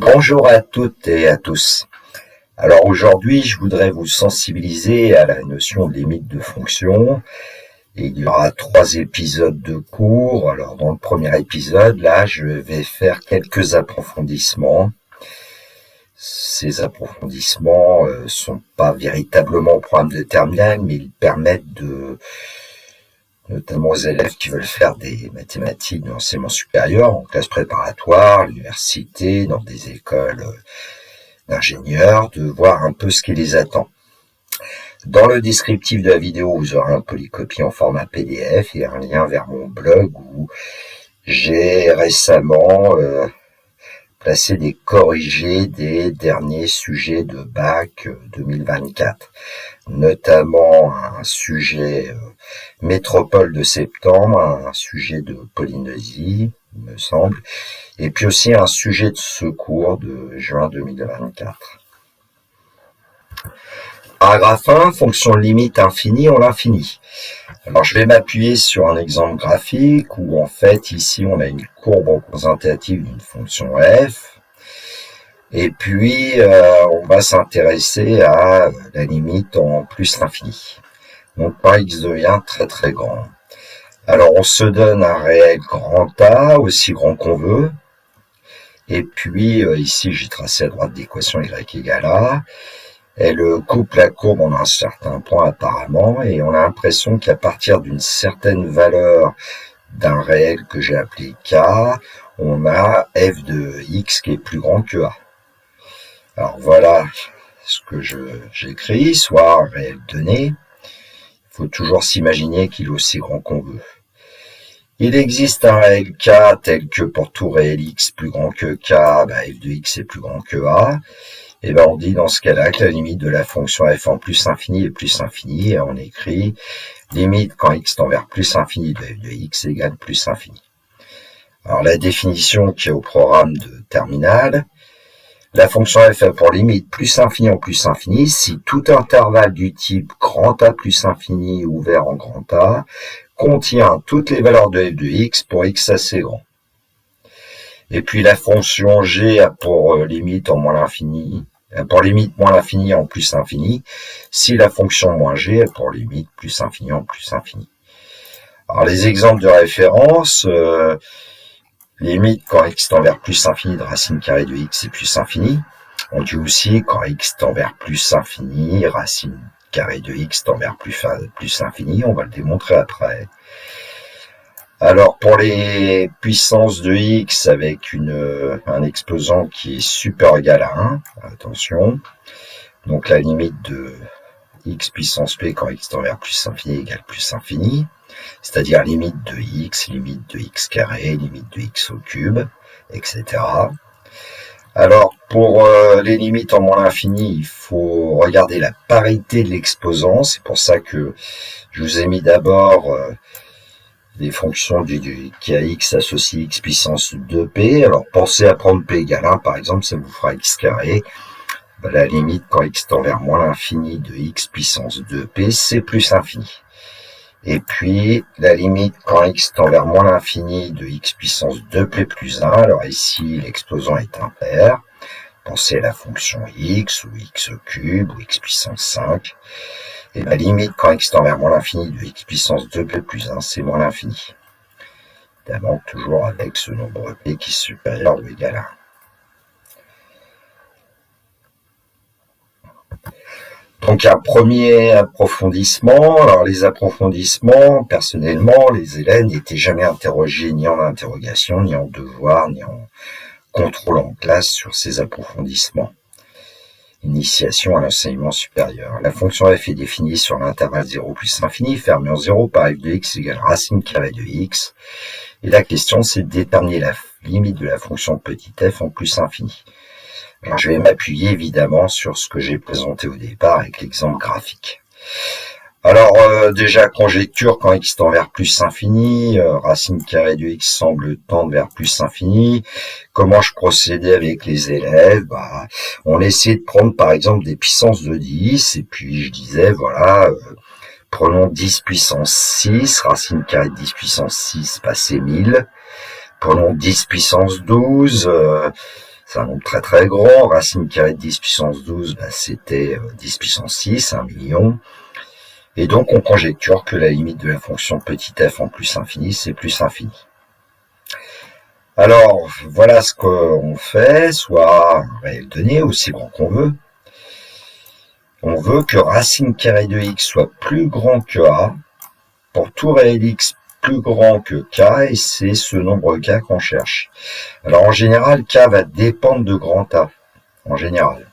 Bonjour à toutes et à tous. Alors aujourd'hui, je voudrais vous sensibiliser à la notion de limite de fonction. Et il y aura 3 épisodes de cours. Alors dans le premier épisode, là, je vais faire quelques approfondissements. Ces approfondissements sont pas véritablement au programme de terminale, mais ils permettent notamment aux élèves qui veulent faire des mathématiques de l'enseignement supérieur, en classe préparatoire, à l'université, dans des écoles d'ingénieurs, de voir un peu ce qui les attend. Dans le descriptif de la vidéo, vous aurez un polycopie en format PDF et un lien vers mon blog où j'ai récemment placé des corrigés des derniers sujets de bac 2024, notamment un sujet métropole de septembre, un sujet de Polynésie, il me semble, et puis aussi un sujet de secours de juin 2024. Paragraphe 1, fonction limite infinie en l'infini. Alors je vais m'appuyer sur un exemple graphique où en fait ici on a une courbe représentative d'une fonction f et puis on va s'intéresser à la limite en plus l'infini. Donc quand x devient très très grand. Alors on se donne un réel grand A, aussi grand qu'on veut. Et puis ici j'ai tracé à droite l'équation y égale a. Elle coupe la courbe en un certain point apparemment, et on a l'impression qu'à partir d'une certaine valeur d'un réel que j'ai appelé k, on a f de x qui est plus grand que a. Alors voilà ce que j'écris, soit un réel donné. Il faut toujours s'imaginer qu'il est aussi grand qu'on veut. Il existe un réel k tel que pour tout réel x plus grand que k, f de x est plus grand que a. Et on dit dans ce cas-là que la limite de la fonction f en plus infini est plus infini, et on écrit limite quand x tend vers plus infini de f de x égale plus infini. Alors la définition qui est au programme de terminale, la fonction f a pour limite plus infini en plus infini si tout intervalle du type grand A plus infini ouvert en grand A contient toutes les valeurs de f de x pour x assez grand. Et puis la fonction g a pour limite en moins l'infini, pour limite moins l'infini en plus infini, si la fonction moins g a pour limite plus infini en plus infini. Alors les exemples de référence, limite quand x tend vers plus infini de racine carrée de x est plus infini. On dit aussi quand x tend vers plus infini, racine carrée de x tend vers plus infini, on va le démontrer après. Alors pour les puissances de x avec un exposant qui est supérieur ou égal à 1, attention, donc la limite de x puissance p quand x tend vers plus infini égale plus infini, c'est-à-dire limite de x carré, limite de x au cube, etc. Alors pour les limites en moins l'infini, il faut regarder la parité de l'exposant, c'est pour ça que je vous ai mis d'abord les fonctions qui a x associe x puissance 2p. Alors pensez à prendre p égale 1 par exemple, ça vous fera x carré. La limite quand x tend vers moins l'infini de x puissance 2p, c'est plus infini. Et puis la limite quand x tend vers moins l'infini de x puissance 2p plus 1, alors ici l'exposant est impair. Pensez à la fonction x ou x au cube ou x puissance 5. Et la limite quand x tend vers moins l'infini de x puissance 2p plus 1, c'est moins l'infini. Évidemment, toujours avec ce nombre p qui est supérieur ou égal à 1. Donc un premier approfondissement. Alors les approfondissements, personnellement, les élèves n'étaient jamais interrogés ni en interrogation, ni en devoir, ni en contrôle en classe sur ces approfondissements. Initiation à l'enseignement supérieur. La fonction f est définie sur l'intervalle 0 plus infini, fermé en 0 par f de x égale racine carrée de x. Et la question, c'est de déterminer la limite de la fonction petit f en plus infini. Alors, je vais m'appuyer évidemment sur ce que j'ai présenté au départ avec l'exemple graphique. Alors déjà conjecture quand x tend vers plus infini, racine carrée de x semble tendre vers plus infini. Comment je procédais avec les élèves? On essayait de prendre par exemple des puissances de 10 et puis je disais voilà, prenons 10 puissance 6, racine carrée de 10 puissance 6, c'est 1000. Prenons 10 puissance 12, c'est un nombre très très grand. Racine carrée de 10 puissance 12, c'était 10 puissance 6, 1 million. Et donc on conjecture que la limite de la fonction petit f en plus infini, c'est plus infini. Alors, voilà ce qu'on fait, soit un réel donné, aussi grand qu'on veut. On veut que racine carrée de x soit plus grand que a, pour tout réel x plus grand que k, et c'est ce nombre k qu'on cherche. Alors en général, k va dépendre de grand A, en général.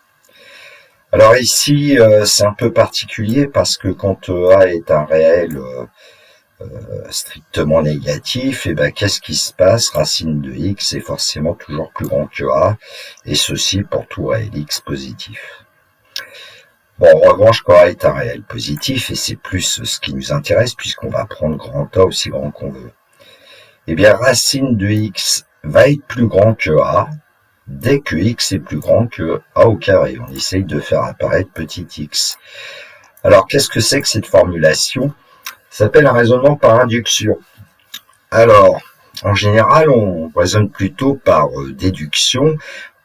Alors ici, c'est un peu particulier, parce que quand a est un réel strictement négatif, et qu'est-ce qui se passe? Racine de x est forcément toujours plus grand que a, et ceci pour tout réel x positif. Bon, en revanche, quand a est un réel positif, et c'est plus ce qui nous intéresse, puisqu'on va prendre grand A aussi grand qu'on veut, eh bien racine de x va être plus grand que a, dès que x est plus grand que a au carré. On essaye de faire apparaître petit x. Alors, qu'est-ce que c'est que cette formulation? Ça s'appelle un raisonnement par induction. Alors, en général, on raisonne plutôt par déduction.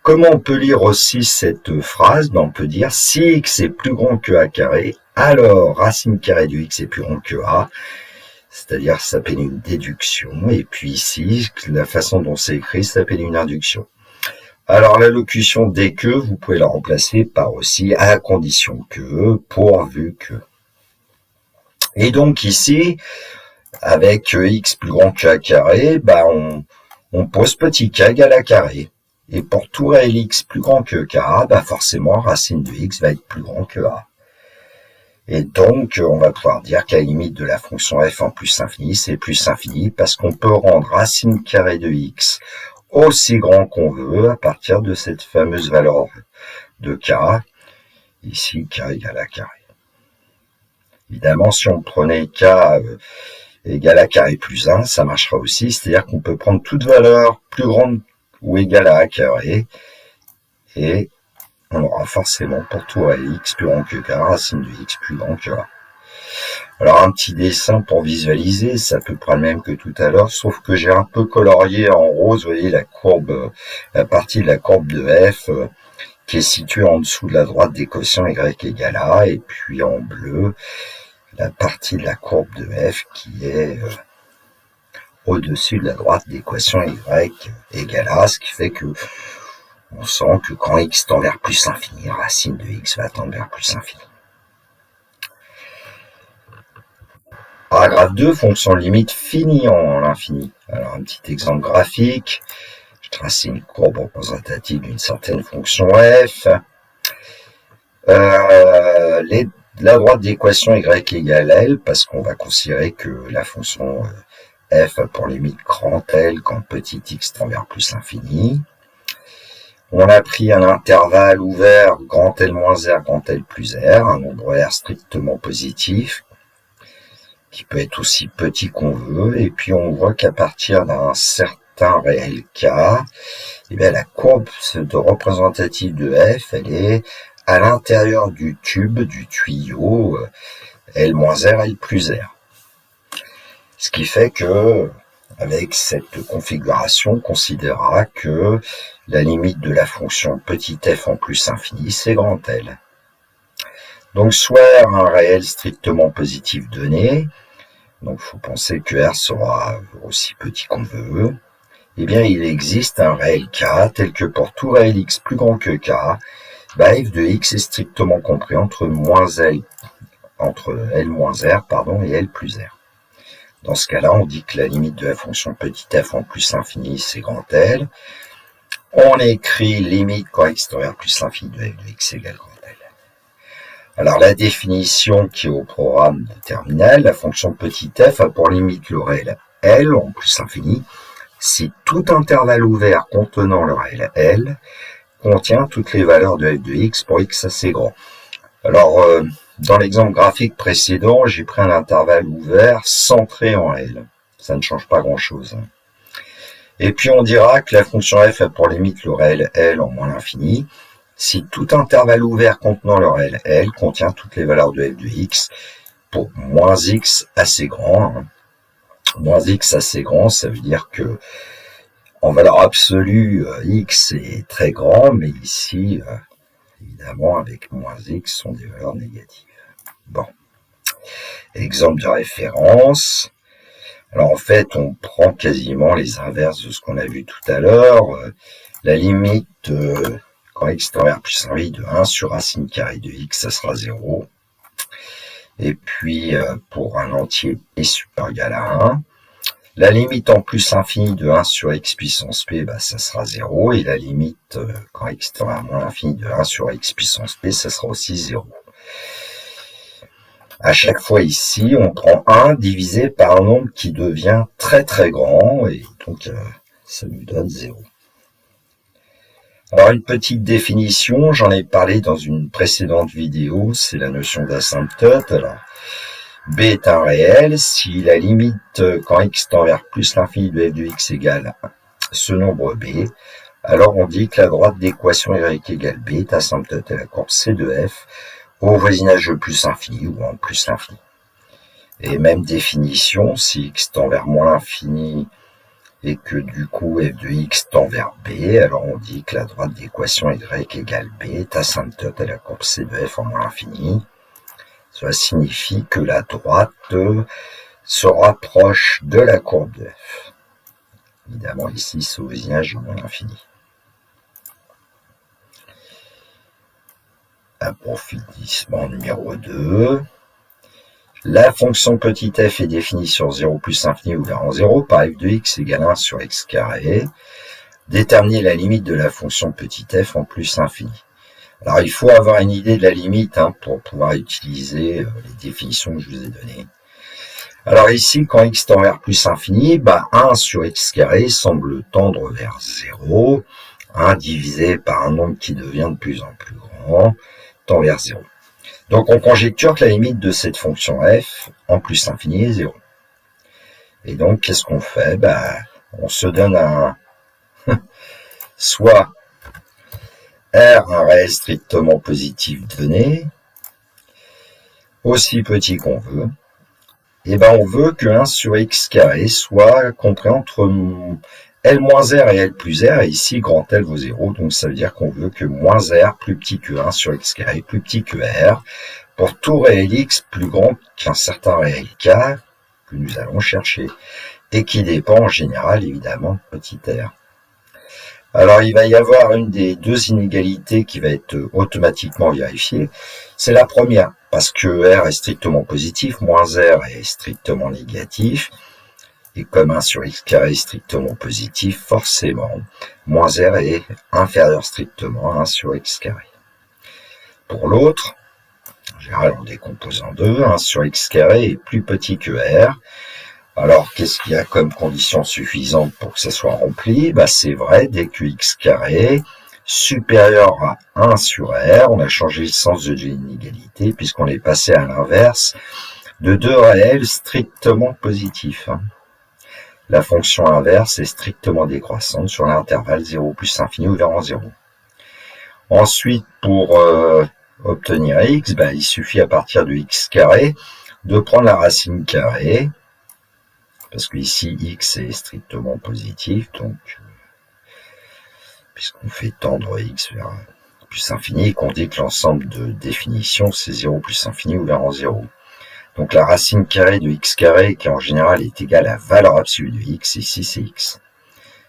Comment on peut lire aussi cette phrase? On peut dire, si x est plus grand que a carré, alors racine carrée de x est plus grand que a, c'est-à-dire ça s'appelle une déduction. Et puis ici, la façon dont c'est écrit, ça s'appelle une induction. Alors la locution dès que, vous pouvez la remplacer par aussi à condition que, pourvu que. Et donc ici, avec x plus grand que a carré, on pose petit k égale a carré. Et pour tout réel x plus grand que k, forcément racine de x va être plus grand que a. Et donc on va pouvoir dire qu'à la limite de la fonction f en plus infini, c'est plus infini, parce qu'on peut rendre racine carrée de x aussi grand qu'on veut à partir de cette fameuse valeur de k, ici k égale a carré. Évidemment, si on prenait k égale a carré plus 1, ça marchera aussi, c'est-à-dire qu'on peut prendre toute valeur plus grande ou égale à a carré, et on aura forcément pour tout réel x plus grand que k, racine de x plus grand que a. Alors un petit dessin pour visualiser, c'est à peu près le même que tout à l'heure, sauf que j'ai un peu colorié en rose, vous voyez la partie de la courbe de f qui est située en dessous de la droite des quotients y égale a, et puis en bleu, la partie de la courbe de f qui est au-dessus de la droite d'équation y égale a, ce qui fait que on sent que quand x tend vers plus infini, racine de x va tendre vers plus infini. Paragraphe 2, fonction limite finie en l'infini. Alors un petit exemple graphique, je trace une courbe représentative d'une certaine fonction f. La droite d'équation y égale L, parce qu'on va considérer que la fonction f a pour limite grand L quand petit x tend vers plus infini. On a pris un intervalle ouvert grand L moins R, grand L plus R, un nombre R strictement positif, qui peut être aussi petit qu'on veut, et puis on voit qu'à partir d'un certain réel k, la courbe de représentative de f, elle est à l'intérieur du tube, du tuyau, L moins R, L plus R. Ce qui fait que, avec cette configuration, on considérera que la limite de la fonction petit f en plus infini, c'est grand L. Donc, soit un réel strictement positif donné, donc il faut penser que R sera aussi petit qu'on veut, il existe un réel k, tel que pour tout réel x plus grand que k, f de x est strictement compris entre L moins R, et L plus R. Dans ce cas-là, on dit que la limite de la fonction petit f en plus infini, c'est grand L. On écrit limite quand x tend vers plus l'infini de f de x égale grand L. Alors la définition qui est au programme de terminale, la fonction petit f a pour limite le réel L en plus infini si tout intervalle ouvert contenant le réel L contient toutes les valeurs de f de x pour x assez grand. Alors dans l'exemple graphique précédent, j'ai pris un intervalle ouvert centré en L. Ça ne change pas grand-chose. Et puis on dira que la fonction f a pour limite le réel L en moins l'infini si tout intervalle ouvert contenant le réel L contient toutes les valeurs de f de x pour moins x assez grand. Moins x assez grand, ça veut dire que En valeur absolue, x est très grand, mais ici, évidemment, avec moins x, sont des valeurs négatives. Bon. Exemple de référence. Alors en fait, on prend quasiment les inverses de ce qu'on a vu tout à l'heure. La limite quand x tend vers plus infini de 1 sur racine carrée de x, ça sera 0. Et puis, pour un entier p supérieur égal à 1, la limite en plus infini de 1 sur x puissance p, bah, ça sera 0. Et la limite, quand x tend vers moins l'infini de 1 sur x puissance p, ça sera aussi 0. À chaque fois ici, on prend 1 divisé par un nombre qui devient très très grand, et donc ça nous donne 0. Alors une petite définition, j'en ai parlé dans une précédente vidéo, c'est la notion d'asymptote. Alors, b est un réel, si la limite quand x tend vers plus l'infini de f de x égale ce nombre b, alors on dit que la droite d'équation y égale b est asymptote à la courbe c de f au voisinage de plus infini ou en plus l'infini. Et même définition, si x tend vers moins l'infini et que du coup f de x tend vers b, alors on dit que la droite d'équation y égale b est asymptote à la courbe c de f en moins l'infini. Cela signifie que la droite se rapproche de la courbe de f. Évidemment ici c'est au voisinage de moins l'infini. Approfondissement numéro 2. La fonction petit f est définie sur 0 plus infini ouvert en 0 par f de x égale 1 sur x carré. Déterminer la limite de la fonction petit f en plus infini. Alors il faut avoir une idée de la limite pour pouvoir utiliser les définitions que je vous ai données. Alors ici, quand x tend vers plus infini, 1 sur x carré semble tendre vers 0. 1 divisé par un nombre qui devient de plus en plus grand tend vers 0. Donc on conjecture que la limite de cette fonction f en plus infini est 0. Et donc qu'est-ce qu'on fait? On se donne un soit R, un réel strictement positif donné, aussi petit qu'on veut, et on veut que 1 sur x carré soit compris entre L moins R et L plus R, et ici grand L vaut 0, donc ça veut dire qu'on veut que moins R plus petit que 1 sur x carré plus petit que R, pour tout réel x plus grand qu'un certain réel k que nous allons chercher, et qui dépend en général évidemment de petit r. Alors il va y avoir une des deux inégalités qui va être automatiquement vérifiée. C'est la première, parce que R est strictement positif, moins R est strictement négatif, et comme 1 sur x carré est strictement positif, forcément, moins R est inférieur strictement à 1 sur x carré. Pour l'autre, en général on décompose en deux, 1 sur x carré est plus petit que R. Alors, qu'est-ce qu'il y a comme condition suffisante pour que ça soit rempli? C'est vrai, dès que x carré supérieur à 1 sur R, on a changé le sens de l'inégalité puisqu'on est passé à l'inverse de deux réels strictement positifs. La fonction inverse est strictement décroissante sur l'intervalle 0 plus infini ouvert en 0. Ensuite, pour obtenir x, il suffit à partir de x carré de prendre la racine carrée, parce que ici x est strictement positif, donc puisqu'on fait tendre x vers plus infini et qu'on dit que l'ensemble de définition c'est 0 plus infini ouvert en 0. Donc la racine carrée de x carré qui en général est égale à la valeur absolue de x, ici c'est x.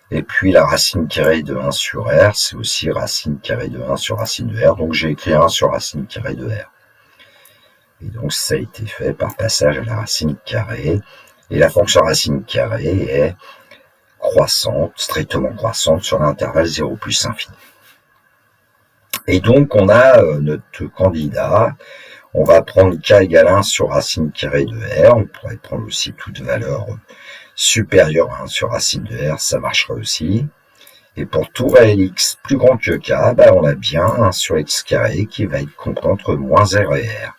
Et puis la racine carrée de 1 sur r, c'est aussi racine carrée de 1 sur racine de r, donc j'ai écrit 1 sur racine carrée de r. Et donc ça a été fait par passage à la racine carrée. Et la fonction racine carrée est croissante, strictement croissante sur l'intervalle 0 plus infini. Et donc on a notre candidat, on va prendre k égale 1 sur racine carrée de r, on pourrait prendre aussi toute valeur supérieure à 1 sur racine de r, ça marcherait aussi. Et pour tout réel x plus grand que k, on a bien 1 sur x carré qui va être compris entre moins r et r.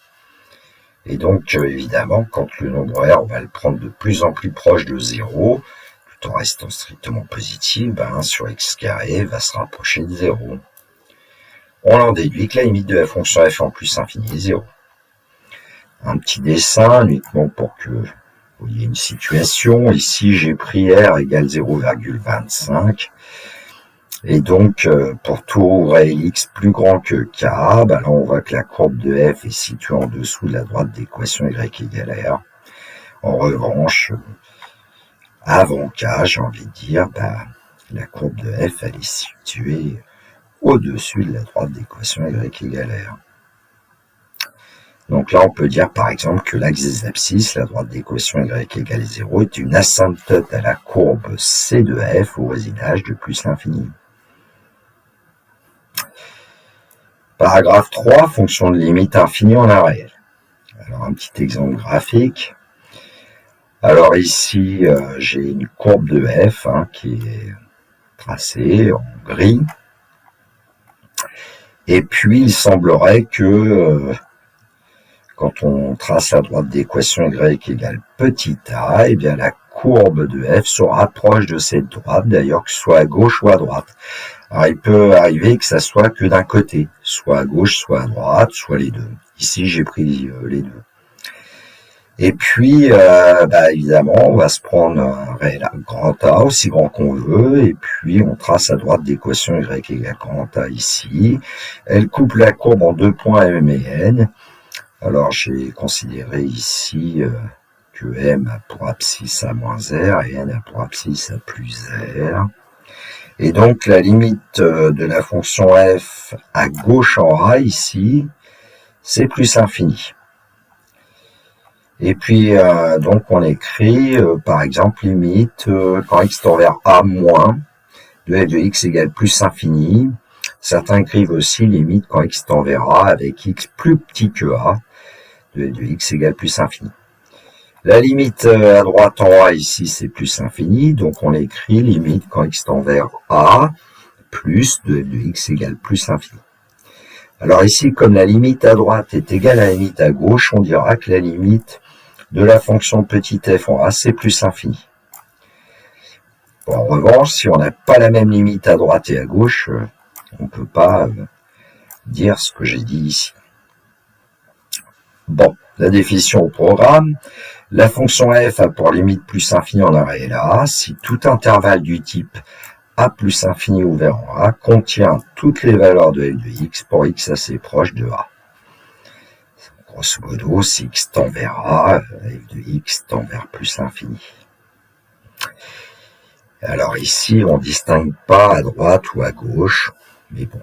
Et donc, évidemment, quand le nombre R, on va le prendre de plus en plus proche de 0, tout en restant strictement positif, 1 sur x carré va se rapprocher de 0. On en déduit que la limite de la fonction f en plus infini est 0. Un petit dessin, uniquement pour que Vous voyez une situation, ici j'ai pris R égale 0,25. Et donc, pour tout réel x plus grand que k, là on voit que la courbe de f est située en dessous de la droite d'équation y égale r. En revanche, avant k, j'ai envie de dire, la courbe de f, elle est située au-dessus de la droite d'équation y égale r. Donc là, on peut dire par exemple que l'axe des abscisses, la droite d'équation y égale 0, est une asymptote à la courbe c de f au voisinage de plus l'infini. Paragraphe 3, fonction de limite infinie en un réel. Alors un petit exemple graphique. Alors ici, j'ai une courbe de f qui est tracée en gris. Et puis, il semblerait que quand on trace la droite d'équation y égale petit a, eh bien la courbe de f se rapproche de cette droite, d'ailleurs que ce soit à gauche ou à droite. Alors il peut arriver que ça soit que d'un côté, soit à gauche, soit à droite, soit les deux. Ici j'ai pris les deux. Et puis évidemment on va se prendre un réel grand A, aussi grand qu'on veut, et puis on trace la droite d'équation y égale grand A ici. Elle coupe la courbe en deux points M et N. Alors j'ai considéré ici que M a pour abscisse à moins R et N a pour abscisse à plus R. Et donc la limite de la fonction f à gauche en A ici, c'est plus l'infini. Et puis donc on écrit par exemple limite quand x tend vers A moins de f de x égale plus infini. Certains écrivent aussi limite quand x tend vers A avec x plus petit que A de f de x égale plus infini. La limite à droite en A ici, c'est plus infini, donc on écrit limite quand x tend vers A plus de f de x égale plus infini. Alors ici, comme la limite à droite est égale à la limite à gauche, on dira que la limite de la fonction petit f en A, c'est plus infini. Bon, en revanche, si on n'a pas la même limite à droite et à gauche, on ne peut pas dire ce que j'ai dit ici. Bon, la définition au programme. La fonction f a pour limite plus infini en un réel A si tout intervalle du type a plus infini ouvert en A contient toutes les valeurs de f de x pour x assez proche de A. Grosso modo, si x tend vers A, f de x tend vers plus l'infini. Alors ici, on ne distingue pas à droite ou à gauche, mais bon.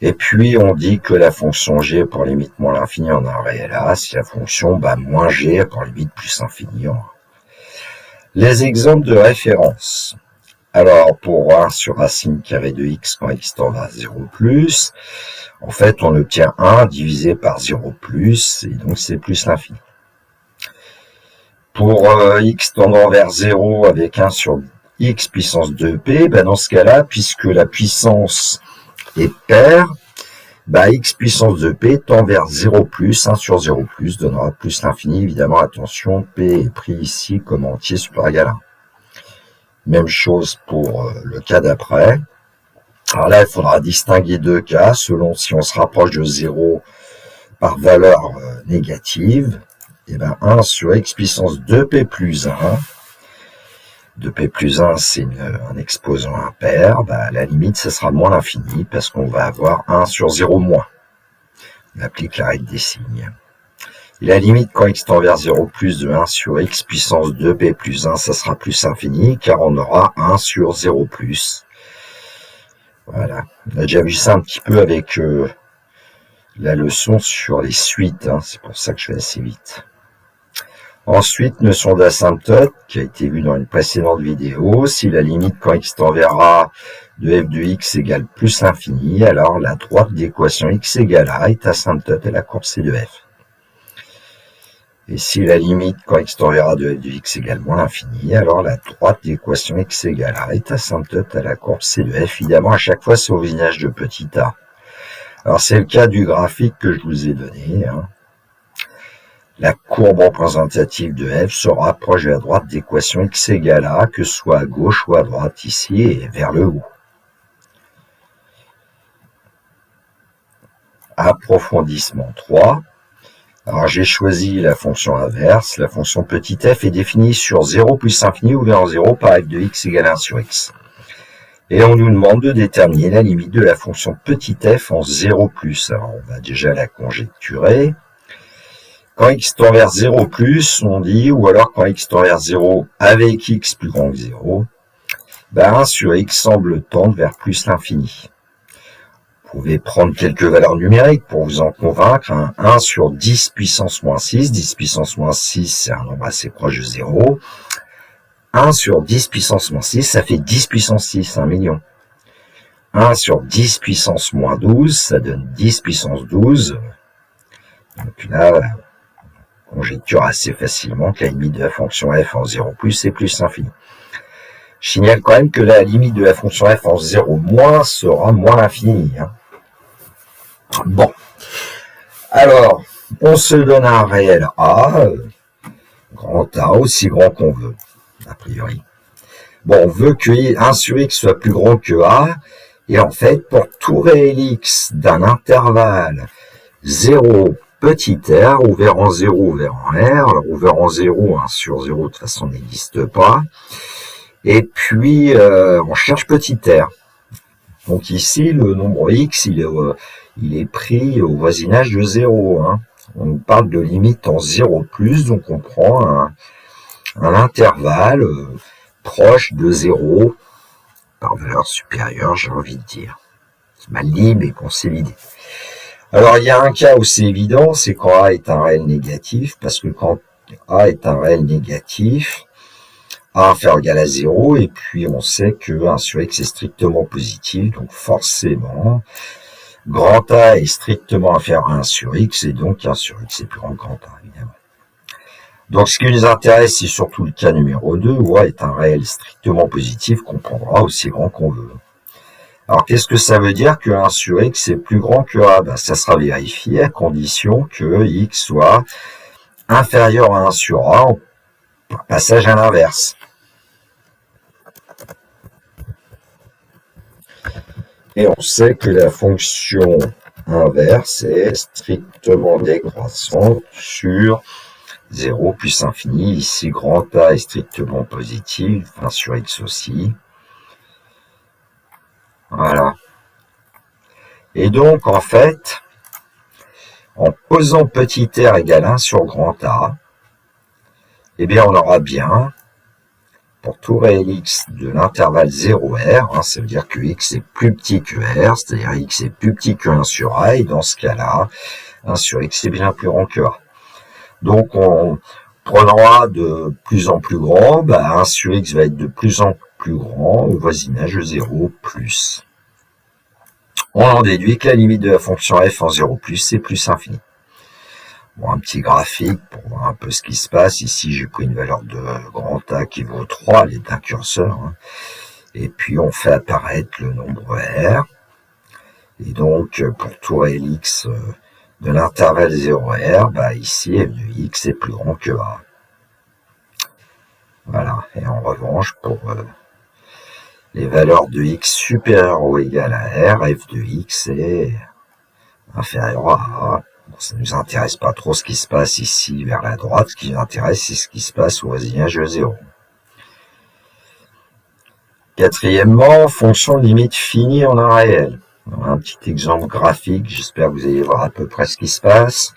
Et puis, on dit que la fonction g a pour limite moins l'infini en un réel A, si la fonction moins g a pour limite plus infini en A. Les exemples de référence. Alors, pour 1 sur racine carrée de x quand x tend vers 0 plus, en fait, on obtient 1 divisé par 0 plus, et donc c'est plus l'infini. Pour x tendant vers 0 avec 1 sur x puissance 2p, dans ce cas-là, puisque la puissance est paire, x puissance 2p tend vers 0 plus, 1 sur 0 plus donnera plus l'infini. Évidemment, attention, p est pris ici comme entier supérieur égal à 1. Même chose pour le cas d'après. Alors là, il faudra distinguer deux cas selon si on se rapproche de 0 par valeur négative. Et 1 sur x puissance 2p plus 1. 2p plus 1, c'est un exposant impair. La limite, ce sera moins l'infini parce qu'on va avoir 1 sur 0 moins. On applique la règle des signes. Et la limite quand x tend vers 0 plus de 1 sur x puissance 2p plus 1, ça sera plus infini car on aura 1 sur 0 plus. Voilà. On a déjà vu ça un petit peu avec la leçon sur les suites. C'est pour ça que je vais assez vite. Ensuite, notion d'asymptote, qui a été vue dans une précédente vidéo. Si la limite quand x tend vers A de f de x égale plus l'infini, alors la droite d'équation x égale A est asymptote à la courbe C de f. Et si la limite quand x tend vers A de f de x égale moins l'infini, alors la droite d'équation x égale A est asymptote à la courbe C de f. Évidemment, à chaque fois, c'est au voisinage de petit a. Alors, c'est le cas du graphique que je vous ai donné. La courbe représentative de f se rapproche de la droite d'équation x égale A, que ce soit à gauche ou à droite ici et vers le haut. Approfondissement 3. Alors j'ai choisi la fonction inverse. La fonction petit f est définie sur 0 plus infini ouvert en 0 par f de x égale 1 sur x. Et on nous demande de déterminer la limite de la fonction petit f en 0 plus. Alors on va déjà la conjecturer. Quand x tend vers 0 plus, on dit, ou alors quand x tend vers 0 avec x plus grand que 0, 1 sur x semble tendre vers plus l'infini. Vous pouvez prendre quelques valeurs numériques pour vous en convaincre. 1 sur 10 puissance moins 6. 10 puissance moins 6, c'est un nombre assez proche de 0. 1 sur 10 puissance moins 6, ça fait 10 puissance 6, 1 million. 1 sur 10 puissance moins 12, ça donne 10 puissance 12. Donc là, on conjecture assez facilement que la limite de la fonction f en 0 plus, c'est plus l'infini. Je signale quand même que la limite de la fonction f en 0 moins sera moins l'infini. Bon. Alors, on se donne un réel A, grand A, aussi grand qu'on veut, a priori. Bon, on veut que 1 sur x soit plus grand que A, et en fait, pour tout réel x d'un intervalle 0 petit r, ouvert en 0, ouvert en r, alors ouvert en 0, 1 sur 0, de toute façon, n'existe pas, et puis on cherche petit r. Donc ici, le nombre x, il est pris au voisinage de 0. On nous parle de limite en 0 plus, donc on prend un intervalle proche de 0 par valeur supérieure, j'ai envie de dire. C'est mal dit, mais qu'on sait l'idée. Alors, il y a un cas où c'est évident, c'est quand A est un réel négatif, parce que quand A est un réel négatif, A inférieur ou égal à 0, et puis on sait que 1 sur x est strictement positif, donc forcément, grand A est strictement inférieur à 1 sur x, et donc 1 sur x est plus grand que grand A, évidemment. Donc ce qui nous intéresse, c'est surtout le cas numéro 2, où A est un réel strictement positif qu'on prendra aussi grand qu'on veut. Alors qu'est-ce que ça veut dire que 1 sur x est plus grand que A? Ça sera vérifié à condition que x soit inférieur à 1 sur A, par passage à l'inverse. Et on sait que la fonction inverse est strictement décroissante sur 0 plus infini. Ici, grand A est strictement positif, 1 sur x aussi. Voilà. Et donc, en fait, en posant petit r égale 1 sur grand A, eh bien, on aura bien, pour tout réel x de l'intervalle 0r, ça veut dire que x est plus petit que r, c'est-à-dire x est plus petit que 1 sur a, et dans ce cas-là, 1 sur x est bien plus grand que a. Donc, on prendra de plus en plus grand, 1 sur x va être de plus en plus grand au voisinage de 0 plus. On en déduit que la limite de la fonction f en 0 plus, c'est plus infini. Bon, un petit graphique pour voir un peu ce qui se passe. Ici, j'ai pris une valeur de grand A qui vaut 3, elle est un curseur. Et puis, on fait apparaître le nombre R. Et donc, pour tout réel x de l'intervalle 0R, ici, f de x est plus grand que A. Voilà. Et en revanche, pour les valeurs de x supérieures ou égales à R, f de x est inférieur à A. Bon, ça ne nous intéresse pas trop ce qui se passe ici vers la droite. Ce qui nous intéresse, c'est ce qui se passe au voisinage de 0. Quatrièmement, fonction de limite finie en un réel. Alors, un petit exemple graphique, j'espère que vous allez voir à peu près ce qui se passe.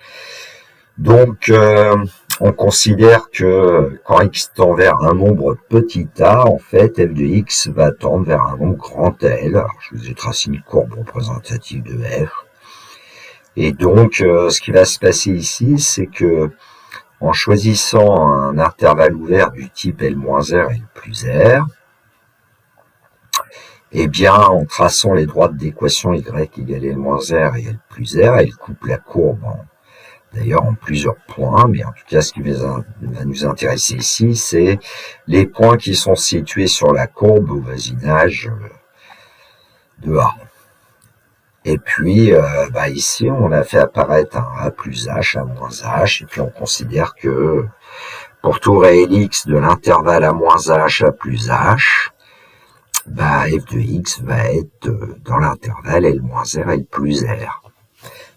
Donc, on considère que quand x tend vers un nombre petit a, en fait, f de x va tendre vers un nombre grand L. Alors, je vous ai tracé une courbe représentative de f. Et donc, ce qui va se passer ici, c'est que en choisissant un intervalle ouvert du type L-R et L plus R, eh bien, en traçant les droites d'équation y égale L-R et L plus R, elle coupe la courbe, d'ailleurs en plusieurs points, mais en tout cas, ce qui va nous intéresser ici, c'est les points qui sont situés sur la courbe au voisinage de A. Et puis, ici, on a fait apparaître un A plus H, A moins H, et puis on considère que pour tout réel x de l'intervalle A moins H, A plus H, f de x va être dans l'intervalle L moins R, L plus R.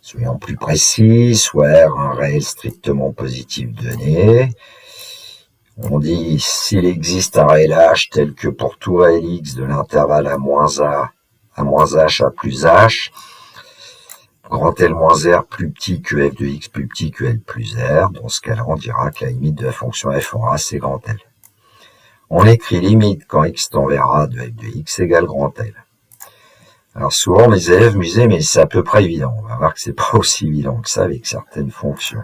Soyons plus précis, soit R un réel strictement positif donné. On dit s'il existe un réel H tel que pour tout réel X de l'intervalle à moins H à plus H, grand L moins R plus petit que f de x plus petit que L plus R, dans ce cas-là, on dira que la limite de la fonction f en A, c'est grand L. On écrit limite quand x tend vers A de f de x égale grand L. Alors souvent, mes élèves me disaient, mais c'est à peu près évident. On va voir que c'est pas aussi évident que ça avec certaines fonctions.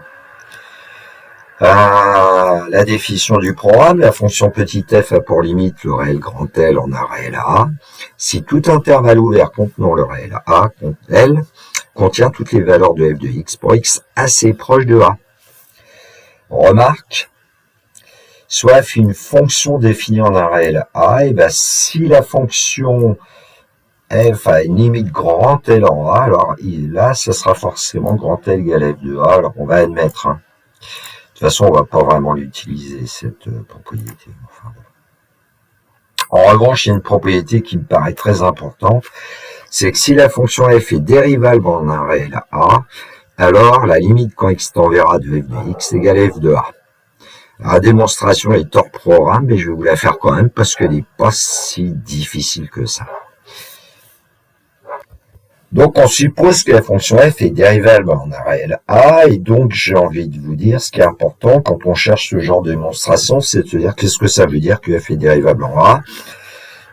La définition du programme, la fonction petit f a pour limite le réel grand L en un réel A. Si tout intervalle ouvert contenant le réel A, L, contient toutes les valeurs de f de x pour x assez proche de A. Remarque, soit une fonction définie en un réel A, et ben si la fonction f a une limite grand L en A, alors là, ça sera forcément grand L égale f de A, alors on va admettre. De toute façon, on va pas vraiment l'utiliser, cette propriété. Enfin, bon. En revanche, il y a une propriété qui me paraît très importante, c'est que si la fonction f est dérivable en un réel A, alors la limite quand x tend vers A de f de x égale f de A. La démonstration est hors programme, mais je vais vous la faire quand même parce qu'elle n'est pas si difficile que ça. Donc on suppose que la fonction f est dérivable en un réel A, et donc j'ai envie de vous dire, ce qui est important quand on cherche ce genre de démonstration, c'est de se dire qu'est-ce que ça veut dire que f est dérivable en A.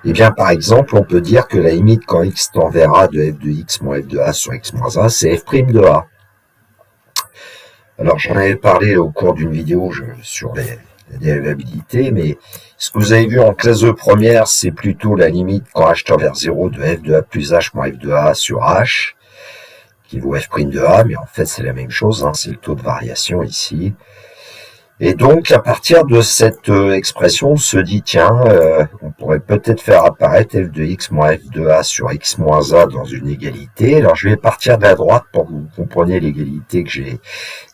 Eh bien, par exemple, on peut dire que la limite quand x tend vers A de f de x moins f de A sur x moins A, c'est f' de A. Alors, j'en avais parlé au cours d'une vidéo sur la dérivabilité, mais ce que vous avez vu en classe de première, c'est plutôt la limite quand h tend vers 0 de f de A plus h moins f de A sur h, qui vaut f' de A, mais en fait, c'est la même chose, hein, c'est le taux de variation ici. Et donc, à partir de cette expression, on se dit, tiens, on pourrait peut-être faire apparaître f de x moins f de A sur x moins A dans une égalité. Alors, je vais partir de la droite pour que vous compreniez l'égalité que j'ai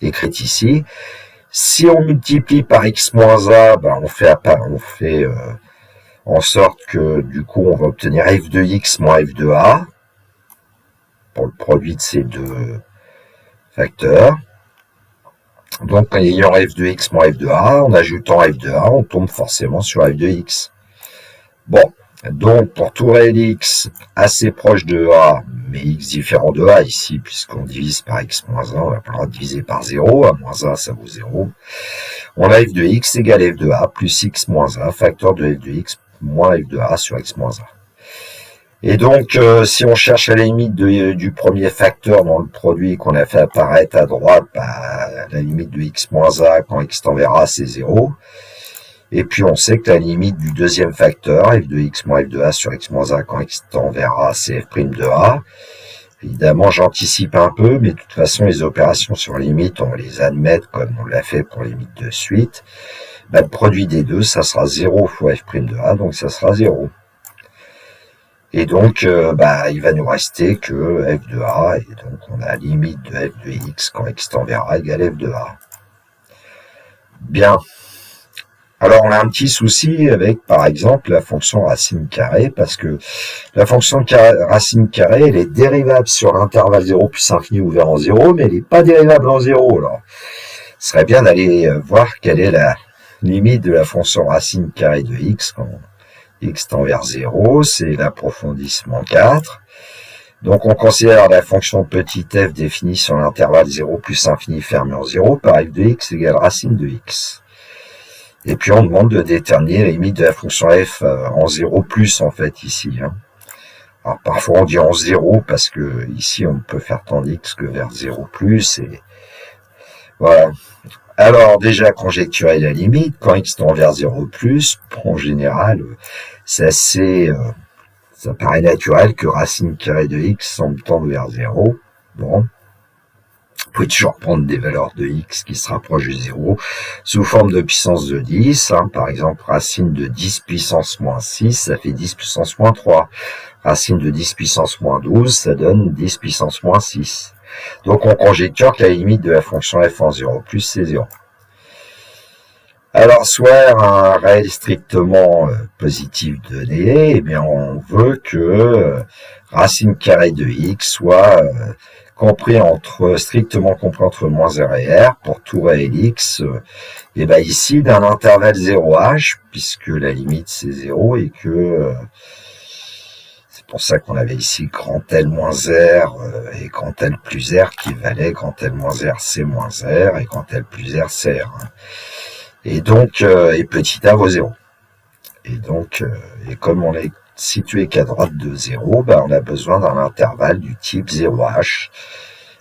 écrite ici. Si on multiplie par x moins A, ben on fait en sorte que, du coup, on va obtenir f de x moins f de A pour le produit de ces deux facteurs. Donc, en ayant f de x moins f de A, en ajoutant f de A, on tombe forcément sur f de x. Bon, donc pour tout réel x assez proche de A, mais x différent de A ici, puisqu'on divise par x moins 1, on va pas le droit de diviser par 0, A moins 1, ça vaut 0. On a f de x égale f de A plus x moins 1, facteur de f de x moins f de A sur x moins 1. Et donc, si on cherche à la limite du premier facteur dans le produit qu'on a fait apparaître à droite, bah, la limite de x moins a quand x tend vers a, c'est 0. Et puis, on sait que la limite du deuxième facteur, f de x moins f de a sur x moins a quand x tend vers a, c'est f' de a. Évidemment, j'anticipe un peu, mais de toute façon, les opérations sur limite, on va les admettre comme on l'a fait pour limite de suite. Bah, le produit des deux, ça sera 0 fois f' de a, donc ça sera 0. Et donc, il va nous rester que f de a, et donc on a la limite de f de x quand x tend vers a égale f de a. Bien. Alors, on a un petit souci avec, par exemple, la fonction racine carrée, parce que la fonction racine carrée, elle est dérivable sur l'intervalle 0 plus infini ouvert en 0, mais elle n'est pas dérivable en 0. Alors, ce serait bien d'aller voir quelle est la limite de la fonction racine carrée de x quand x tend vers 0, c'est l'approfondissement 4. Donc, on considère la fonction petit f définie sur l'intervalle 0 plus infini fermé en 0 par f de x égale racine de x. Et puis, on demande de déterminer la limite de la fonction f en 0 plus, en fait, ici. Hein. Alors, parfois, on dit en 0 parce que ici, on ne peut faire tant d'x que vers 0 plus. Et voilà. Alors, déjà, conjecturer la limite, quand x tend vers 0 plus, en général, c'est assez, ça paraît naturel que racine carrée de x semble tendre vers 0. Bon. Vous pouvez toujours prendre des valeurs de x qui se rapprochent de 0 sous forme de puissance de 10. Hein. Par exemple, racine de 10 puissance moins 6, ça fait 10 puissance moins 3. Racine de 10 puissance moins 12, ça donne 10 puissance moins 6. Donc, on conjecture que la limite de la fonction f en 0 plus, c'est 0. Alors, soit un réel strictement positif donné, eh bien, on veut que racine carrée de x soit strictement compris entre moins R et R pour tout réel X, et ben ici d'un intervalle 0H, puisque la limite c'est 0 et que c'est pour ça qu'on avait ici grand L moins R et grand L plus R qui valait grand L moins R c'est moins R et grand L plus R c'est R. Et donc, et petit a vaut 0. Et donc, et comme on est situé qu'à droite de 0, ben on a besoin d'un intervalle du type 0H,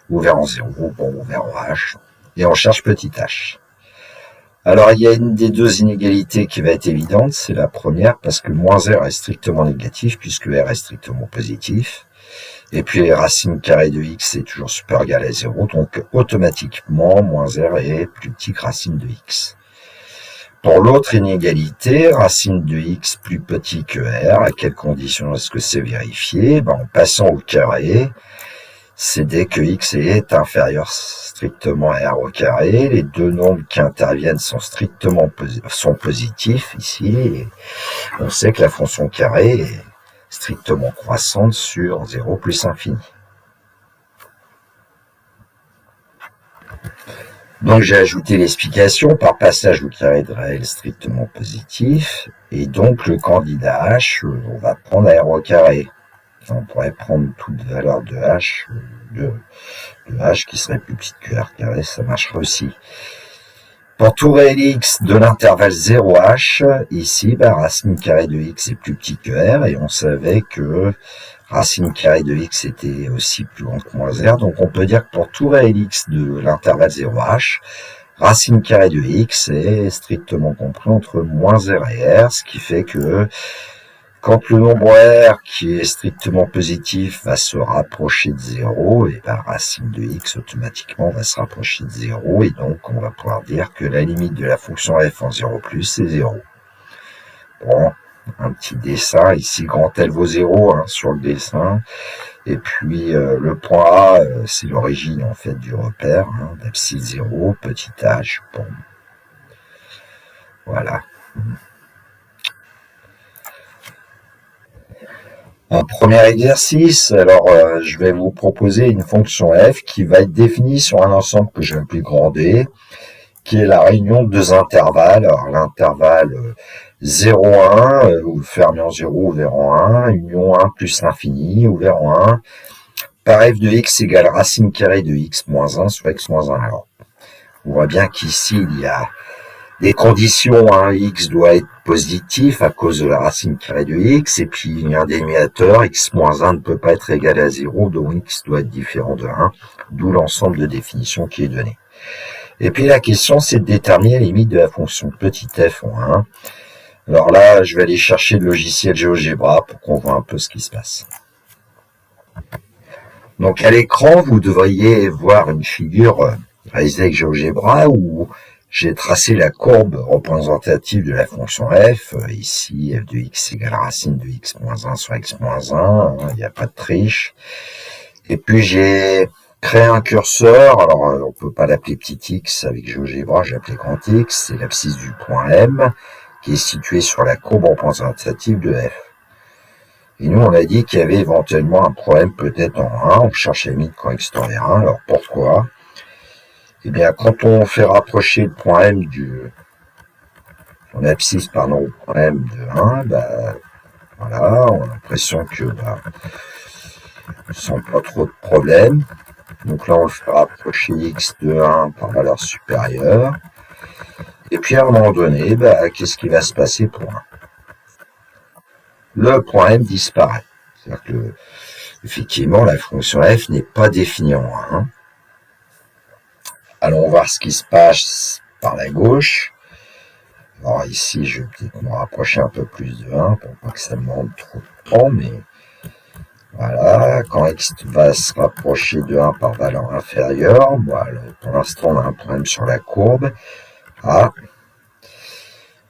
ouvert en 0, bon, ouvert en H, et on cherche petit h. Alors, il y a une des deux inégalités qui va être évidente, c'est la première, parce que moins R est strictement négatif, puisque R est strictement positif. Et puis, racine carrée de X est toujours supérieur ou égal à 0, donc automatiquement, moins R est plus petit que racine de X. Pour l'autre inégalité, racine de X plus petit que R, à quelles conditions est-ce que c'est vérifié? En passant au carré, c'est dès que X est inférieur strictement à R au carré, les deux nombres qui interviennent sont positifs ici, et on sait que la fonction carré est strictement croissante sur 0 plus infini. Donc j'ai ajouté l'explication par passage au carré de réel strictement positif, et donc le candidat H, on va prendre R au carré. On pourrait prendre toute valeur de H, de H qui serait plus petite que R carré, ça marcherait aussi. Pour tout réel X de l'intervalle 0H, ici, racine carrée de X est plus petit que R, et on savait que racine carrée de X était aussi plus grand que moins R, donc on peut dire que pour tout réel X de l'intervalle 0H, racine carrée de X est strictement compris entre moins R et R, ce qui fait que quand le nombre R qui est strictement positif va se rapprocher de 0, et racine de X automatiquement va se rapprocher de 0, et donc on va pouvoir dire que la limite de la fonction f en 0 plus c'est 0. Bon, un petit dessin, ici grand L vaut 0 sur le dessin, et puis le point A c'est l'origine en fait du repère, d'abscisse 0, petit h, bon, voilà. Un premier exercice, alors je vais vous proposer une fonction f qui va être définie sur un ensemble que j'ai appelé grand D, qui est la réunion de deux intervalles. Alors l'intervalle 0, 1, fermé en 0, ouvert en 1, union 1 plus l'infini, ouvert en 1, par f de x égale racine carrée de x moins 1 sur x moins 1. Alors, on voit bien qu'ici, il y a des conditions, x doit être positif à cause de la racine carrée de x, et puis il y a un dénominateur, x moins 1 ne peut pas être égal à 0, donc x doit être différent de 1, d'où l'ensemble de définitions qui est donné. Et puis la question, c'est de déterminer la limite de la fonction petit f en 1. Alors là, je vais aller chercher le logiciel GeoGebra pour qu'on voit un peu ce qui se passe. Donc à l'écran, vous devriez voir une figure réalisée avec GeoGebra où j'ai tracé la courbe représentative de la fonction f. Ici, f de x égale racine de x moins 1 sur x moins 1. Il n'y a pas de triche. Et puis j'ai créé un curseur. Alors on peut pas l'appeler petit x avec GeoGebra, j'ai appelé grand x. C'est l'abscisse du point M qui est situé sur la courbe représentative de f. Et nous, on a dit qu'il y avait éventuellement un problème peut-être en 1. On cherche la limite quand x tend vers 1. Alors pourquoi? Eh bien, quand on fait rapprocher le point M son abscisse, au point M de 1, voilà, on a l'impression que, on sent pas trop de problème. Donc là, on le fait rapprocher x de 1 par valeur supérieure. Et puis, à un moment donné, qu'est-ce qui va se passer pour 1? Le point M disparaît. C'est-à-dire que, effectivement, la fonction f n'est pas définie en 1. Allons voir ce qui se passe par la gauche. Alors ici, je vais peut-être me rapprocher un peu plus de 1 pour pas que ça me demande trop de temps, mais voilà, quand x va se rapprocher de 1 par valeur inférieure, voilà, pour l'instant on a un problème sur la courbe.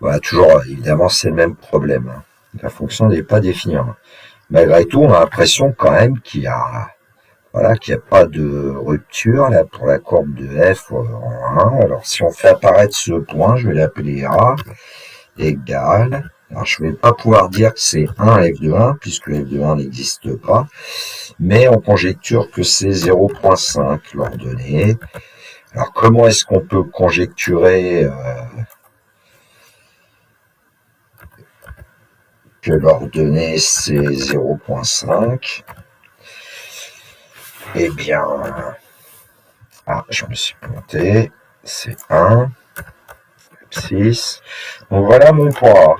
Voilà, toujours, évidemment, c'est le même problème. La fonction n'est pas définie en 1. Malgré tout, on a l'impression quand même qu'il y a qu'il n'y a pas de rupture là pour la courbe de f en 1. Alors si on fait apparaître ce point, je vais l'appeler A égale Alors, je ne vais pas pouvoir dire que c'est 1 f de 1, puisque f de 1 n'existe pas, mais on conjecture que c'est 0,5 l'ordonnée. Alors, comment est-ce qu'on peut conjecturer que l'ordonnée c'est 0,5? Eh bien, je me suis planté, c'est 1, 6. Donc voilà mon point A.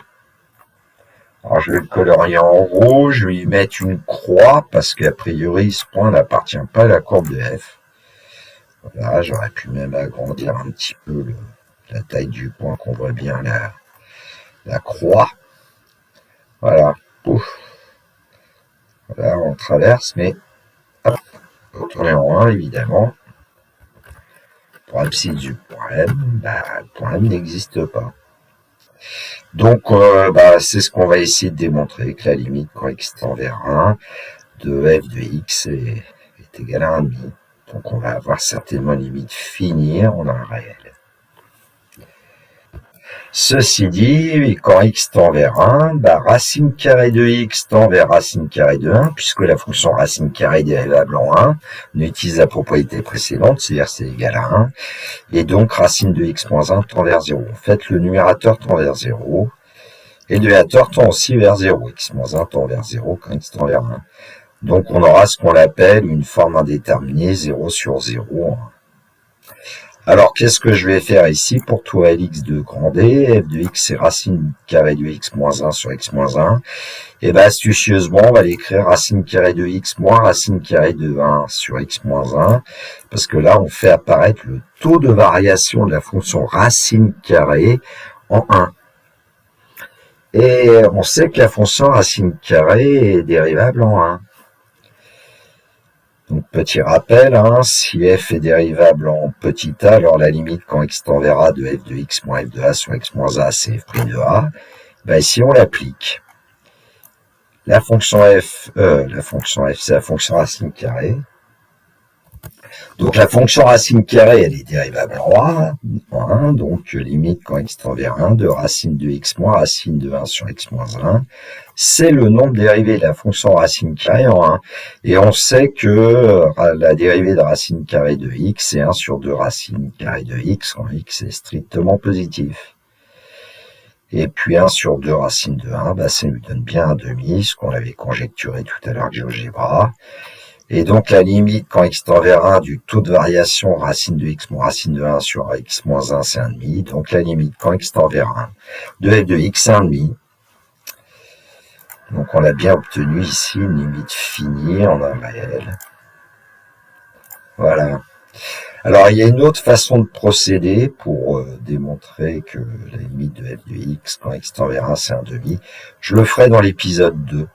Alors je vais le colorier en rouge, je vais y mettre une croix, parce qu'a priori ce point n'appartient pas à la courbe de f. Voilà, j'aurais pu même agrandir un petit peu la taille du point, qu'on voit bien la croix. Voilà, pouf. Voilà, on traverse, mais hop, on tourner en 1 évidemment. Pour l'abscisse du problème, le problème n'existe pas. Donc, c'est ce qu'on va essayer de démontrer, que la limite quand x tend vers 1 de f de x est égale à 1,5. Donc, on va avoir certainement une limite finie en un réel. Ceci dit, quand x tend vers 1, racine carrée de x tend vers racine carrée de 1, puisque la fonction racine carrée est dérivable en 1. On utilise la propriété précédente, c'est-à-dire c'est égal à 1. Et donc, racine de x moins 1 tend vers 0. En fait, le numérateur tend vers 0. Et le dénominateur tend aussi vers 0. X moins 1 tend vers 0 quand x tend vers 1. Donc, on aura ce qu'on appelle une forme indéterminée 0 sur 0. Alors, qu'est-ce que je vais faire ici pour tout Lx de grand D? F de x, c'est racine carrée de x moins 1 sur x moins 1. Et astucieusement, on va l'écrire racine carrée de x moins racine carrée de 1 sur x moins 1. Parce que là, on fait apparaître le taux de variation de la fonction racine carrée en 1. Et on sait que la fonction racine carrée est dérivable en 1. Donc, petit rappel, si f est dérivable en petit a, alors la limite quand x tend vers a de f de x moins f de a sur x moins a, c'est f' de a. Ici, on l'applique. La fonction f, c'est la fonction racine carrée. Donc, la fonction racine carrée, elle est dérivable en 1. Donc, limite quand x tend vers 1 de racine de x moins racine de 1 sur x moins 1. C'est le nombre dérivé de la fonction racine carrée en 1. Et on sait que la dérivée de racine carrée de x, c'est 1 sur 2 racine carrée de x, quand x est strictement positif. Et puis 1 sur 2 racine de 1, ça nous donne bien un demi, ce qu'on avait conjecturé tout à l'heure avec GeoGebra. Et donc, la limite, quand x tend vers 1, du taux de variation racine de x moins racine de 1 sur x moins 1, c'est 1,5. Donc, la limite, quand x tend vers 1, de f de x, c'est 1,5. Donc, on a bien obtenu ici une limite finie en un réel. Voilà. Alors, il y a une autre façon de procéder pour démontrer que la limite de f de x, quand x tend vers 1, c'est 1,5. Je le ferai dans l'épisode 2.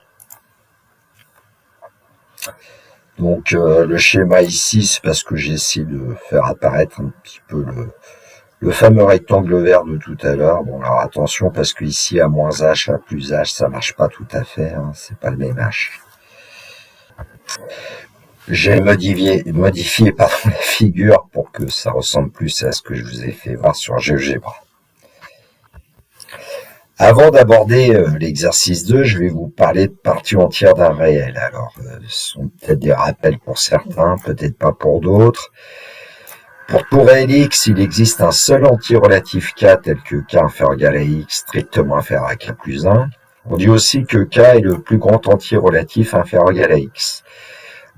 Donc le schéma ici, c'est parce que j'ai essayé de faire apparaître un petit peu le fameux rectangle vert de tout à l'heure. Bon, alors attention, parce que ici à moins h, à plus h, ça marche pas tout à fait, c'est pas le même h. J'ai modifié la figure pour que ça ressemble plus à ce que je vous ai fait voir sur GeoGebra. Avant d'aborder l'exercice 2, je vais vous parler de parties entières d'un réel. Alors, ce sont peut-être des rappels pour certains, peut-être pas pour d'autres. Pour tout réel x, il existe un seul entier relatif k tel que k inférieur égal à x strictement inférieur à k plus 1. On dit aussi que k est le plus grand entier relatif inférieur égal à x.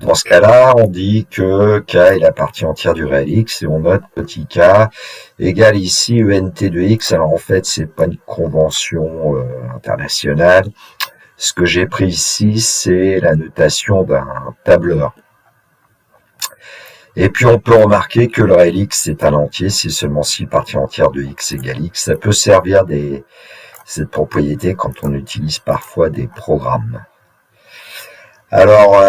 Dans ce cas-là, on dit que k est la partie entière du réel x et on note petit k égale ici ENT de x. Alors en fait, c'est pas une convention internationale. Ce que j'ai pris ici, c'est la notation d'un tableur. Et puis on peut remarquer que le réel x est un entier, c'est seulement si partie entière de x égale x. Ça peut servir cette propriété quand on utilise parfois des programmes. Alors,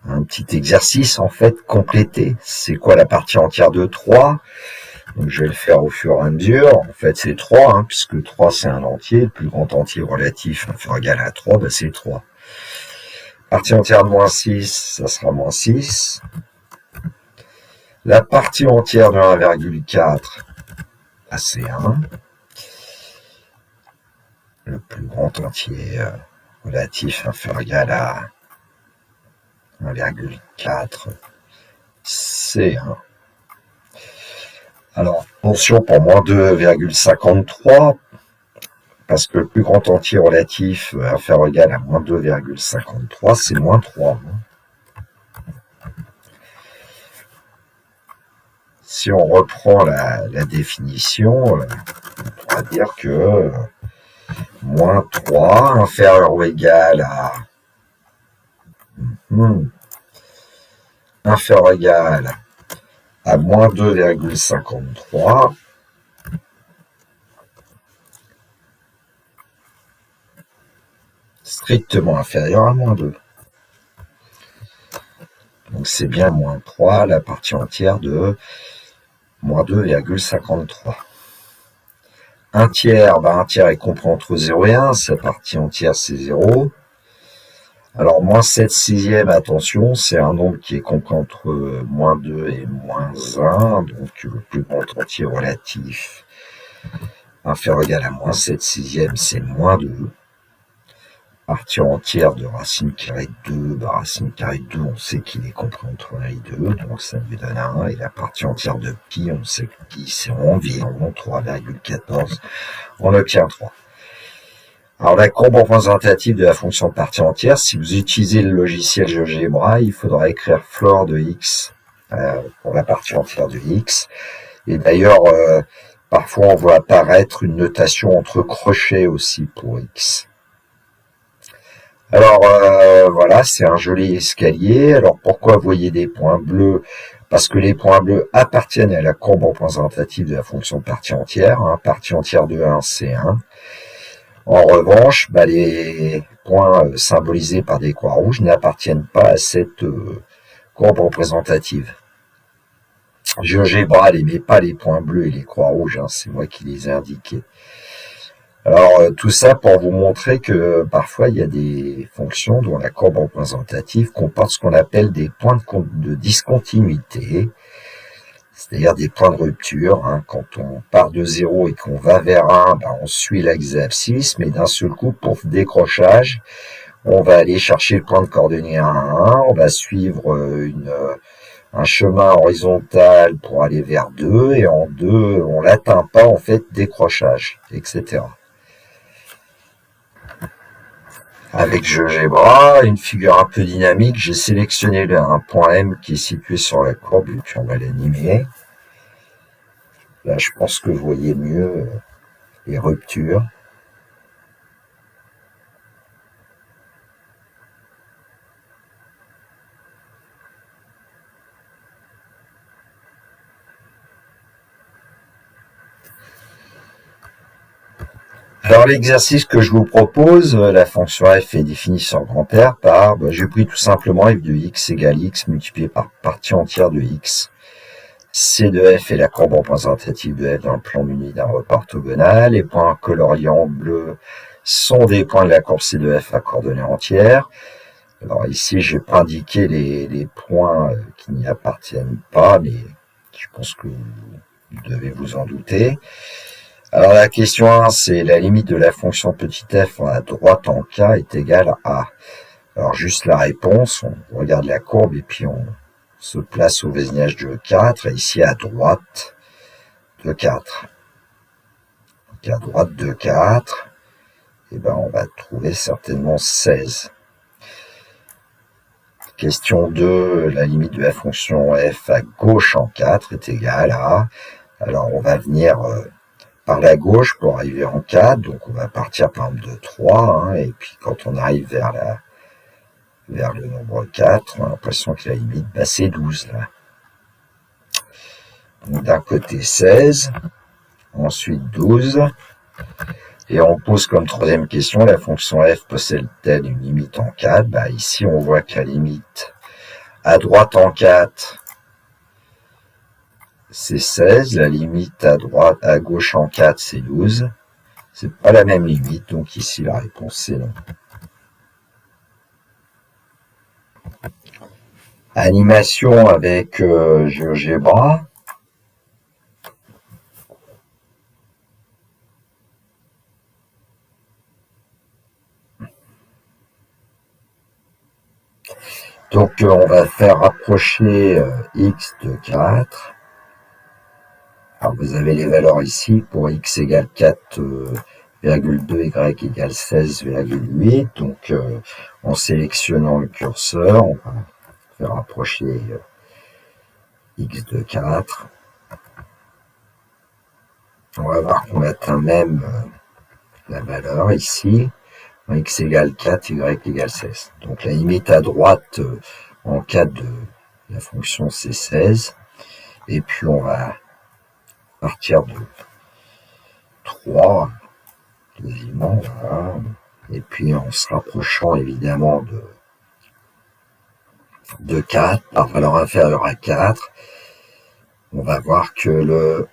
un petit exercice en fait complété. C'est quoi la partie entière de 3? Donc je vais le faire au fur et à mesure. En fait c'est 3, puisque 3 c'est un entier. Le plus grand entier relatif inférieur égal à 3, c'est 3. Partie entière de moins 6, ça sera moins 6. La partie entière de 1,4, c'est 1. le plus grand entier relatif inférieur ou égal à 1,4 C1. Alors, attention pour moins 2,53, parce que le plus grand entier relatif inférieur ou égal à moins 2,53, c'est moins 3. Si on reprend la définition, on pourra dire que moins 3 inférieur ou égal à inférieur ou égal à moins 2,53, strictement inférieur à moins 2. Donc c'est bien moins 3, la partie entière de moins 2,53. Un tiers est compris entre 0 et 1, sa partie entière c'est 0. Alors moins 7 sixièmes, attention, c'est un nombre qui est compris entre moins 2 et moins 1, donc le plus grand entier relatif inférieur ou égal à moins 7 sixièmes, c'est moins 2. Partie entière de racine carrée de 2, racine carrée de 2, on sait qu'il est compris entre 1 et 2, donc ça nous donne 1, et la partie entière de pi, on sait que pi c'est environ 3,14, on obtient 3. Alors la courbe représentative de la fonction de partie entière, si vous utilisez le logiciel GeoGebra, il faudra écrire floor de x pour la partie entière de x. Et d'ailleurs, parfois on voit apparaître une notation entre crochets aussi pour x. Alors voilà, c'est un joli escalier. Alors pourquoi vous voyez des points bleus? Parce que les points bleus appartiennent à la courbe représentative de la fonction de partie entière. Partie entière de 1, c'est 1. En revanche, les points symbolisés par des croix rouges n'appartiennent pas à cette courbe représentative. GeoGebra n'émet pas les points bleus et les croix rouges, c'est moi qui les ai indiqués. Alors tout ça pour vous montrer que parfois il y a des fonctions dont la courbe représentative comporte ce qu'on appelle des points de discontinuité, c'est-à-dire des points de rupture. Quand on part de 0 et qu'on va vers 1, on suit l'axe abscisse, mais d'un seul coup, pour décrochage, on va aller chercher le point de coordonnées 1 à 1, on va suivre un chemin horizontal pour aller vers 2, et en 2, on l'atteint pas, en fait, décrochage, etc. Avec GeoGebra, une figure un peu dynamique, j'ai sélectionné un point M qui est situé sur la courbe, et puis on va l'animer. Là, je pense que vous voyez mieux les ruptures. Alors l'exercice que je vous propose, la fonction f est définie sur grand R par, j'ai pris tout simplement f de x égale x multiplié par partie entière de x. C de f est la courbe représentative de f dans le plan muni d'un repère orthogonal. Les points coloriés en bleu sont des points de la courbe C de f à coordonnées entières. Alors ici, je n'ai pas indiqué les points qui n'y appartiennent pas, mais je pense que vous devez vous en douter. Alors la question 1, c'est la limite de la fonction petit f à droite en k est égale à A. Alors juste la réponse, on regarde la courbe et puis on se place au voisinage de 4, et ici à droite de 4. Donc à droite de 4, on va trouver certainement 16. Question 2, la limite de la fonction f à gauche en 4 est égale à... Alors on va venir par la gauche pour arriver en 4, donc on va partir par exemple de 3, et puis quand on arrive vers le nombre 4, on a l'impression que la limite, c'est 12 là. Donc d'un côté 16, ensuite 12, et on pose comme troisième question, la fonction f possède-t-elle une limite en 4? Ici on voit que la limite à droite en 4, c'est 16, la limite à gauche en 4, c'est 12. C'est pas la même limite, donc ici la réponse c'est non. Animation avec GeoGebra. Donc on va faire rapprocher x de 4. Alors vous avez les valeurs ici pour x égale 4,2, y égale 16,8. Donc en sélectionnant le curseur, on va faire rapprocher x de 4. On va voir qu'on atteint même la valeur ici. X égale 4, y égale 16. Donc la limite à droite en cas de la fonction c'est 16. Et puis on va partir de 3 quasiment, voilà. Et puis en se rapprochant évidemment de 4 par valeur inférieure à 4, on va voir que le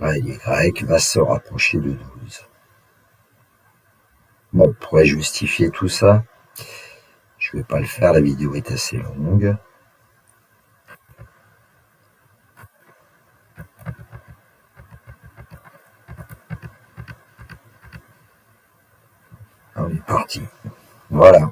y va se rapprocher de 12. Bon, on pourrait justifier tout ça. Je ne vais pas le faire, la vidéo est assez longue. On est parti. Voilà.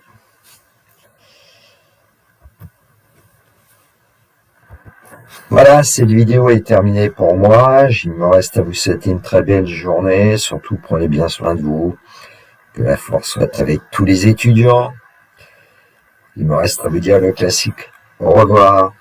Voilà, cette vidéo est terminée pour moi. Il me reste à vous souhaiter une très belle journée. Surtout, prenez bien soin de vous. Que la force soit avec tous les étudiants. Il me reste à vous dire le classique. Au revoir.